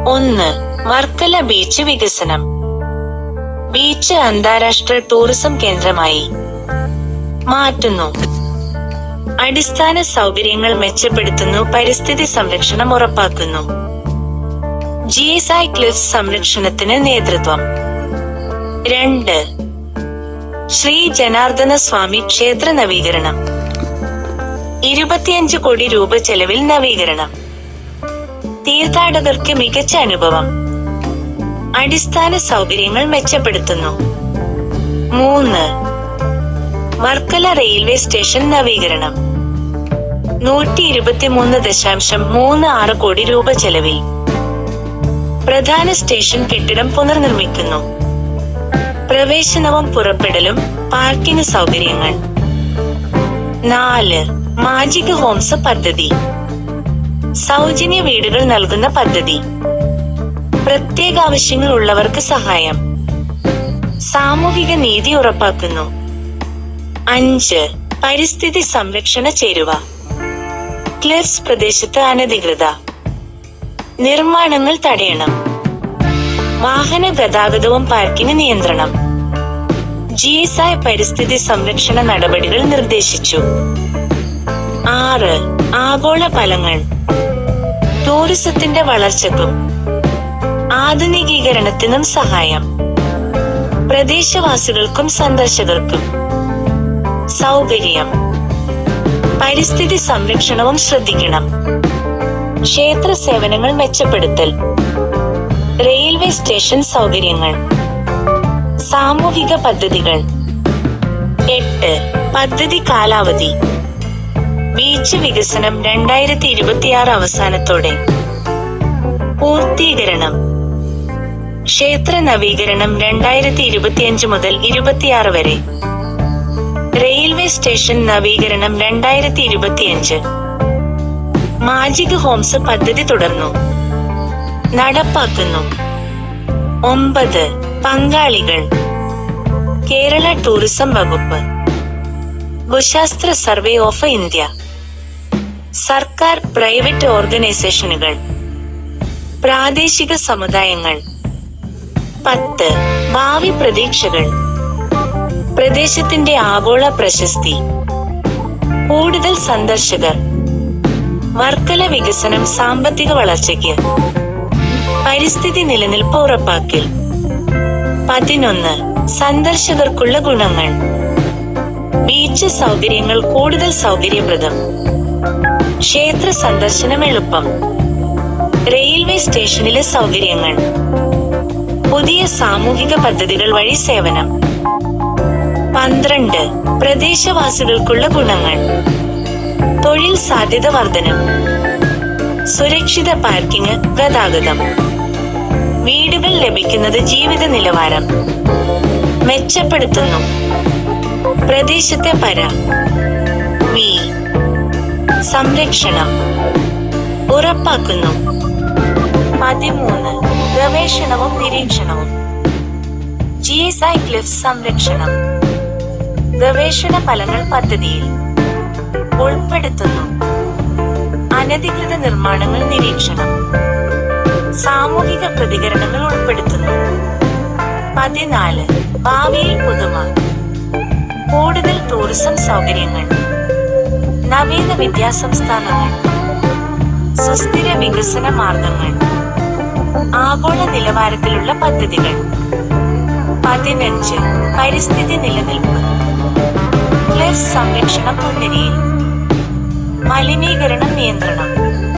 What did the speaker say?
1. Varkala beach വികസനം. Beach അന്താരാഷ്ട്ര tourism കേന്ദ്രമായി മാറ്റുന്നു. അടിസ്ഥാന സൗകര്യങ്ങൾ മെച്ചപ്പെടുത്തുന്നു. പരിസ്ഥിതി സംരക്ഷണം ഉറപ്പാക്കുന്നു. GSI ക്ലിഫ്സ് സംരക്ഷണത്തിന് നേതൃത്വം. 2. ശ്രീ ജനാർദ്ദന സ്വാമി ക്ഷേത്ര നവീകരണം. 25 കോടി രൂപ ചെലവിൽ നവീകരണം. തീർത്ഥാടകർക്ക് മികച്ച അനുഭവം. അടിസ്ഥാന സൗകര്യങ്ങൾ മെച്ചപ്പെടുത്തുന്നു. 3. വർക്കല റെയിൽവേ സ്റ്റേഷൻ നവീകരണം. 123.36 കോടി രൂപ ചെലവിൽ പ്രധാന സ്റ്റേഷൻ കെട്ടിടം പുനർനിർമ്മിക്കുന്നു. പ്രവേശനവും പുറപ്പെടലും പാർക്കിംഗ് സൗകര്യങ്ങൾ. 4. മാജിക് ഹോംസ് പദ്ധതി. സൗജന്യ വീടുകൾ നൽകുന്ന പദ്ധതി. പ്രത്യേക ആവശ്യങ്ങൾ ഉള്ളവർക്ക് സഹായം. സാമൂഹിക നീതി ഉറപ്പാക്കുന്നു. 5. പരിസ്ഥിതി സംരക്ഷണ ചേരുവ. ക്ലിഫ്സ് പ്രദേശത്ത് അനധികൃത നിർമ്മാണങ്ങൾ തടയണം. വാഹന ഗതാഗതവും പാർക്കിംഗ് നിയന്ത്രണം. GSI പരിസ്ഥിതി സംരക്ഷണ നടപടികൾ നിർദ്ദേശിച്ചു. 6. ആഗോള ഫലങ്ങൾ. ടൂറിസത്തിന്റെ വളർച്ചയ്ക്കും ആധുനികീകരണത്തിനും സഹായം. പ്രദേശവാസികൾക്കും സന്ദർശകർക്കും സൗകര്യം. പരിസ്ഥിതി സംരക്ഷണവും ശ്രദ്ധിക്കണം. ക്ഷേത്ര സേവനങ്ങൾ മെച്ചപ്പെടുത്തൽ. റെയിൽവേ സ്റ്റേഷൻ സൗകര്യങ്ങൾ. സാമൂഹിക പദ്ധതികൾ. 8. പദ്ധതി കാലാവധി. ബീച്ച് വികസനം 2026 അവസാനത്തോടെ പൂർത്തീകരണം. ക്ഷേത്ര നവീകരണം 2025 മുതൽ 26 വരെ. റെയിൽവേ സ്റ്റേഷൻ നവീകരണം 2025. മാജിക് ഹോംസ് പദ്ധതി തുടർന്നു നടപ്പാക്കുന്നു. 9. പങ്കാളികൾ. കേരള ടൂറിസം വകുപ്പ്. ഭൂശാസ്ത്ര സർവേ ഓഫ് ഇന്ത്യ. സർക്കാർ പ്രൈവറ്റ് ഓർഗനൈസേഷനുകൾ. പ്രാദേശിക സമുദായങ്ങൾ. 10. ഭാവി പ്രതീക്ഷകൾ. പ്രദേശത്തിന്റെ ആഗോള പ്രശസ്തി. കൂടുതൽ സന്ദർശകർ. വർക്കല വികസനം സാമ്പത്തിക വളർച്ചയ്ക്ക്. പരിസ്ഥിതി നിലനിൽപ്പ് ഉറപ്പാക്കൽ. 11. സന്ദർശകർക്കുള്ള ഗുണങ്ങൾ. ബീച്ച് സൗകര്യങ്ങൾ കൂടുതൽ സൗകര്യപ്രദം. ക്ഷേത്ര സന്ദർശനം എളുപ്പം. റെയിൽവേ സ്റ്റേഷനിലെ സൗകര്യങ്ങൾ. പുതിയ സാമൂഹിക പദ്ധതികൾ വഴി സേവനം. 12. പ്രദേശവാസികൾക്കുള്ള ഗുണങ്ങൾ. തൊഴിൽ സാധ്യത വർധനം. സുരക്ഷിത പാർക്കിംഗ്, ഗതാഗതം. വീടുകൾ ലഭിക്കുന്നത് ജീവിത നിലവാരം മെച്ചപ്പെടുത്തുന്നു. പ്രദേശത്തെ സംരക്ഷണം ഉറപ്പാക്കുന്നു. 13. ഗവേഷണവും നിരീക്ഷണവും. GSI ക്ലിഫ്സ് സംരക്ഷണം. ഗവേഷണ ഫലങ്ങൾ പദ്ധതിയിൽ ഉൾപ്പെടുത്തുന്നു. അനധികൃത നിർമ്മാണങ്ങൾ നിരീക്ഷണം. സാമൂഹിക പ്രതികരണങ്ങൾ ഉൾപ്പെടുത്തുന്നു. 14. ഭാവിയിൽ പുതുമ. കൂടുതൽ ടൂറിസം സൗകര്യങ്ങൾ. നവീന വിദ്യാസംസ്ഥാനങ്ങൾ. സുസ്ഥിര വികസന മാർഗങ്ങൾ. ആഗോള നിലവാരത്തിലുള്ള പദ്ധതികൾ. 15. പരിസ്ഥിതി നിലനിൽപ്പ്. ക്ലിഫ്സ് സംരക്ഷണം മുൻനിരയിൽ. മലിനീകരണം നിയന്ത്രണം.